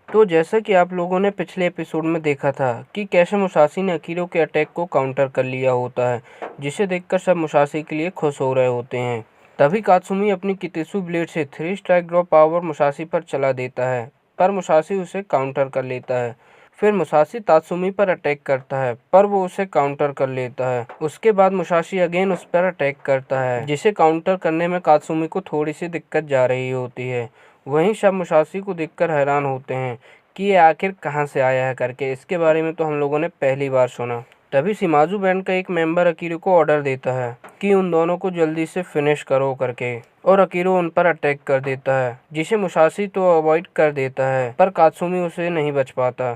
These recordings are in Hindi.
तो जैसा कि आप लोगों ने पिछले एपिसोड में देखा था कि कैसे मुसाशी ने अकीरो के अटैक को काउंटर कर लिया होता है, जिसे देखकर सब मुसाशी के लिए खुश हो रहे होते हैं। तभी कात्सुमी अपनी कितेसु ब्लेड से 3 स्ट्राइक ड्रॉप पावर मुसाशी पर चला देता है, पर मुसाशी उसे काउंटर कर लेता है। फिर मुसाशी तात्सुमी पर अटैक करता है, पर वो उसे काउंटर कर लेता है। उसके बाद मुसाशी अगेन उस पर अटैक करता है, जिसे काउंटर करने में कात्सुमी को थोड़ी सी दिक्कत जा रही होती है। वहीं सब मुसाशी को देखकर हैरान होते हैं कि ये आखिर कहाँ से आया है करके। इसके बारे में तो हम लोगों ने पहली बार सुना। तभी शिमाज़ु बैंड का एक मेंबर अकीरो को ऑर्डर देता है कि उन दोनों को जल्दी से फिनिश करो करके, और अकीरो उन पर अटैक कर देता है, जिसे मुसाशी तो अवॉइड कर देता है, पर कात्सुमी उसे नहीं बच पाता।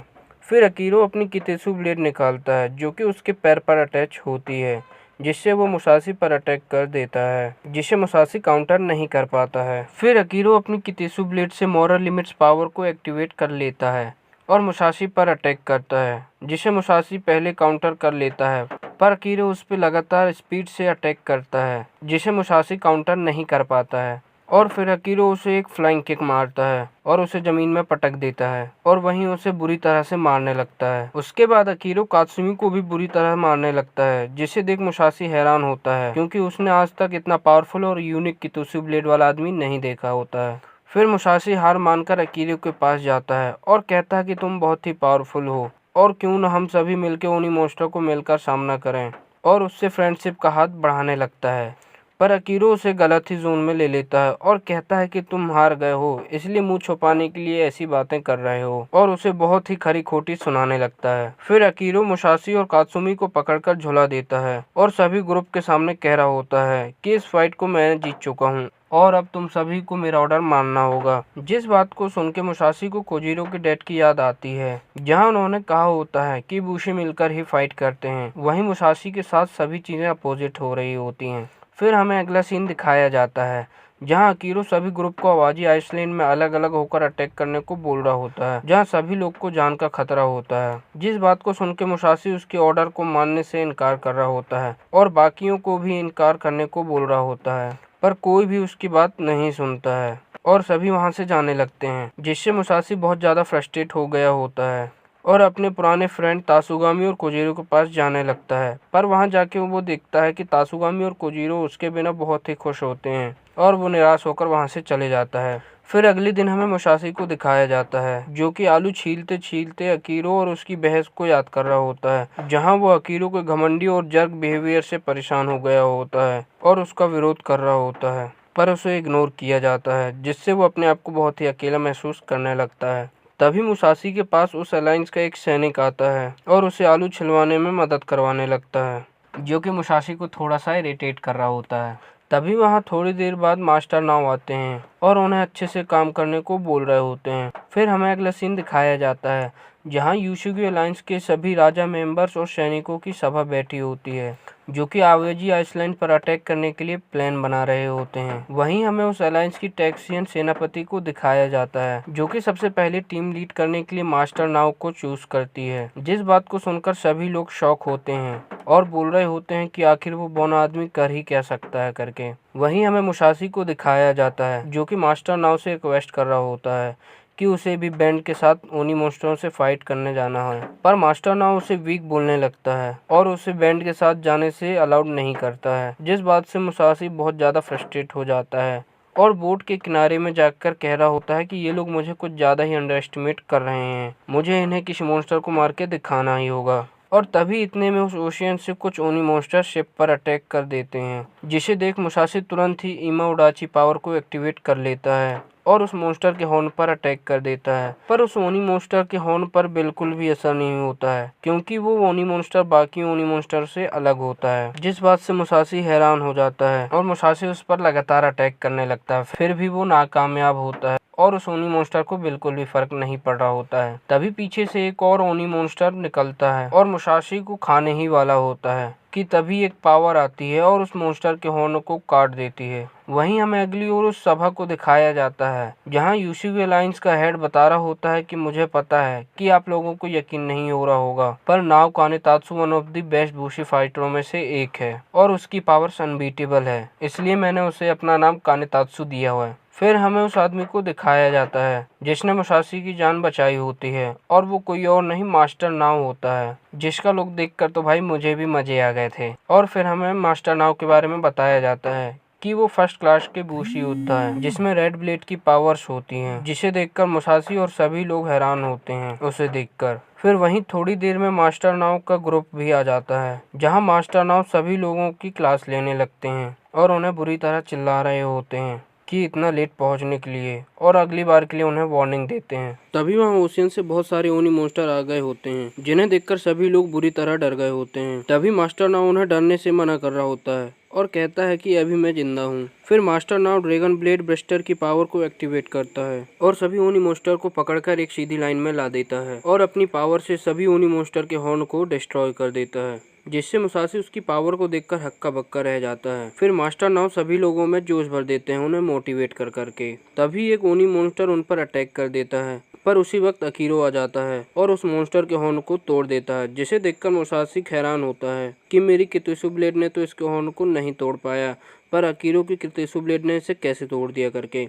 फिर अकीरो अपनी कितेसु ब्लेड निकालता है, जो कि उसके पैर पर अटैच होती है, जिससे वो मुसाशी पर अटैक कर देता है, जिसे मुसाशी काउंटर नहीं कर पाता है। फिर अकीरो अपनी कितेसु ब्लेड से मोरल लिमिट्स पावर को एक्टिवेट कर लेता है और मुसाशी पर अटैक करता है, जिसे मुसाशी पहले काउंटर कर लेता है, पर अकीरो उस पर लगातार स्पीड से अटैक करता है, जिसे मुसाशी काउंटर नहीं कर पाता है। और फिर अकीरो उसे एक फ्लाइंग किक मारता है और उसे जमीन में पटक देता है, और वहीं उसे बुरी तरह से मारने लगता है। उसके बाद अकीरो कात्सुमी को भी बुरी तरह मारने लगता है, जिसे देख मुसाशी हैरान होता है, क्योंकि उसने आज तक इतना पावरफुल और यूनिक कितेसु ब्लेड वाला आदमी नहीं देखा होता है। फिर मुसाशी हार मानकर अकीरो के पास जाता है और कहता है कि तुम बहुत ही पावरफुल हो, और क्यों न हम सभी मिलकर उन्हीं मॉन्स्टर को मिलकर सामना करें, और उससे फ्रेंडशिप का हाथ बढ़ाने लगता है। पर अकीरो उसे गलत ही जोन में ले लेता है और कहता है कि तुम हार गए हो, इसलिए मुंह छुपाने के लिए ऐसी बातें कर रहे हो, और उसे बहुत ही खरी खोटी सुनाने लगता है। फिर अकीरो मुसाशी और कात्सुमी को पकड़कर झुला देता है और सभी ग्रुप के सामने कह रहा होता है कि इस फाइट को मैंने जीत चुका हूँ, और अब तुम सभी को मेरा ऑर्डर मानना होगा। जिस बात को सुन के मुसाशी को कोजीरो के डेथ की याद आती है, जहां उन्होंने कहा होता है कि बुशी मिलकर ही फाइट करते हैं। वहीं मुसाशी के साथ सभी चीजें अपोजिट हो रही होती हैं। फिर हमें अगला सीन दिखाया जाता है, जहां अकीरो सभी ग्रुप को आवाजी आइसलैंड में अलग अलग होकर अटैक करने को बोल रहा होता है, जहां सभी लोग को जान का खतरा होता है। जिस बात को सुन के मुसाशी उसके ऑर्डर को मानने से इनकार कर रहा होता है और बाकियों को भी इनकार करने को बोल रहा होता है, पर कोई भी उसकी बात नहीं सुनता है और सभी वहां से जाने लगते हैं, जिससे मुसाशी बहुत ज़्यादा फ्रस्ट्रेट हो गया होता है और अपने पुराने फ्रेंड तासुगामी और कोजीरो के पास जाने लगता है। पर वहां जाके वो देखता है कि तासुगामी और कोजीरो उसके बिना बहुत ही खुश होते हैं, और वो निराश होकर वहां से चले जाता है। फिर अगले दिन हमें मुसाशी को दिखाया जाता है, जो कि आलू छीलते छीलते अकीरो और उसकी बहस को याद कर रहा होता है, जहां वो अकीरो के घमंडी और जर्क बिहेवियर से परेशान हो गया होता है और उसका विरोध कर रहा होता है, पर उसे इग्नोर किया जाता है, जिससे वो अपने आप को बहुत ही अकेला महसूस करने लगता है। तभी मुसाशी के पास उस अलायंस का एक सैनिक आता है और उसे आलू छिलवाने में मदद करवाने लगता है, जो कि मुसाशी को थोड़ा सा इरिटेट कर रहा होता है। तभी वहाँ थोड़ी देर बाद मास्टर नाव आते हैं और उन्हें अच्छे से काम करने को बोल रहे होते हैं। फिर हमें अगला सीन दिखाया जाता है, जहाँ यूशिगी अलायंस के सभी राजा मेंबर्स और सैनिकों की सभा बैठी होती है, जो कि आवेजी आइसलैंड पर अटैक करने के लिए प्लान बना रहे होते हैं। वहीं हमें उस अलायंस की टैक्सियन सेनापति को दिखाया जाता है, जो कि सबसे पहले टीम लीड करने के लिए मास्टर नाव को चूज करती है। जिस बात को सुनकर सभी लोग शॉक होते हैं और बोल रहे होते हैं कि आखिर वो बौना आदमी कर ही क्या सकता है करके। वहीं हमें मुसाशी को दिखाया जाता है, जो कि मास्टर नाव से रिक्वेस्ट कर रहा होता है कि उसे भी बैंड के साथ ओनी मॉन्स्टरों से फाइट करने जाना है, पर मास्टर नाव उसे वीक बोलने लगता है और उसे बैंड के साथ जाने से अलाउड नहीं करता है। जिस बात से मुसाशी बहुत ज़्यादा फ्रस्ट्रेट हो जाता है और बोट के किनारे में जाकर कह रहा होता है कि ये लोग मुझे कुछ ज़्यादा ही अंडर एस्टिमेट कर रहे हैं, मुझे इन्हें किसी मॉन्स्टर को मार के दिखाना ही होगा। और तभी इतने में उस ओशियन से कुछ ओनी मॉन्स्टर शिप पर अटैक कर देते हैं, जिसे देख मुसाशी तुरंत ही इमा उडाची पावर को एक्टिवेट कर लेता है और उस मॉन्स्टर के हॉर्न पर अटैक कर देता है। पर उस ओनी मॉन्स्टर के हॉर्न पर बिल्कुल भी असर नहीं होता है, क्योंकि वो ओनी मॉन्स्टर बाकी ओनी मॉन्स्टर से अलग होता है। जिस बात से मुसाशी हैरान हो जाता है और मुसाशी उस पर लगातार अटैक करने लगता है, फिर भी वो नाकामयाब होता है और उस ओनी मॉन्स्टर को बिल्कुल भी फर्क नहीं पड़ रहा होता है। तभी पीछे से एक और ओनी मॉन्स्टर निकलता है और मुसाशी को खाने ही वाला होता है कि तभी एक पावर आती है और उस मॉन्स्टर के हॉर्न को काट देती है। वहीं हमें अगली ओर उस सभा को दिखाया जाता है, जहां यूशिगी अलायंस का हेड बता रहा होता है कि मुझे पता है कि आप लोगों को यकीन नहीं हो रहा होगा, पर नाओ कानेतात्सु वन ऑफ द बेस्ट बुशी फाइटरों में से एक है और उसकी पावर्स अनबीटेबल है, इसलिए मैंने उसे अपना नाम कानेतात्सु दिया हुआ है। फिर हमें उस आदमी को दिखाया जाता है जिसने मुसाशी की जान बचाई होती है, और वो कोई और नहीं मास्टर नाव होता है, जिसका लुक देखकर तो भाई मुझे भी मजे आ गए थे। और फिर हमें मास्टर नाव के बारे में बताया जाता है कि वो फर्स्ट क्लास के बुशी योद्धा है जिसमें रेड ब्लेड की पावर्स होती हैं, जिसे देखकर मुसाशी और सभी लोग हैरान होते हैं उसे देखकर। फिर वहीं थोड़ी देर में मास्टर नाव का ग्रुप भी आ जाता है, जहां मास्टर नाव सभी लोगों की क्लास लेने लगते हैं और उन्हें बुरी तरह चिल्ला रहे होते हैं कि इतना लेट पहुंचने के लिए, और अगली बार के लिए उन्हें वार्निंग देते हैं। तभी वहाँ ओशियन से बहुत सारे ओनी मॉन्स्टर आ गए होते हैं, जिन्हें देखकर सभी लोग बुरी तरह डर गए होते हैं। तभी मास्टर नाव उन्हें डरने से मना कर रहा होता है और कहता है कि अभी मैं जिंदा हूँ। फिर मास्टर नाव ड्रैगन ब्लेड ब्रस्टर की पावर को एक्टिवेट करता है और सभी ओनी मॉन्स्टर को पकड़कर एक सीधी लाइन में ला देता है और अपनी पावर से सभी ओनी मॉन्स्टर के हॉर्न को डिस्ट्रॉय कर देता है, जिससे मुसाशी उसकी पावर को देखकर हक्का बक्का रह जाता है। फिर मास्टर नाव सभी लोगों में जोश भर देते हैं उन्हें मोटिवेट कर करके। तभी एक ओनी मॉन्स्टर उन पर अटैक कर देता है, पर उसी वक्त अकीरो आ जाता है और उस मॉन्स्टर के हॉर्न को तोड़ देता है, जिसे देखकर मुसाशी हैरान होता है कि मेरी कितेसु ब्लेड ने तो इसके हॉर्न को नहीं तोड़ पाया, पर अकीरो की कितेसु ब्लेड ने इसे कैसे तोड़ दिया करके।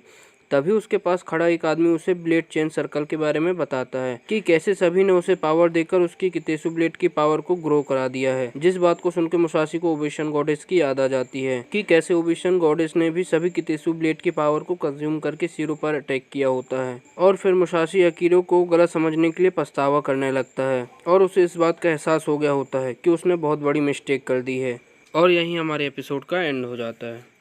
तभी उसके पास खड़ा एक आदमी उसे ब्लेड चेन सर्कल के बारे में बताता है कि कैसे सभी ने उसे पावर देकर उसकी कितेसु ब्लेड की पावर को ग्रो करा दिया है। जिस बात को सुनकर मुसाशी को ओबेशन गॉडेस की याद आ जाती है कि कैसे ओबेशन गॉडेस ने भी सभी कितेसु ब्लेड की पावर को कंज्यूम करके सीरो पर अटैक किया होता है। और फिर मुसाशी अकीरो को गलत समझने के लिए पछतावा करने लगता है और उसे इस बात का एहसास हो गया होता है कि उसने बहुत बड़ी मिस्टेक कर दी है। और यहीं हमारे एपिसोड का एंड हो जाता है।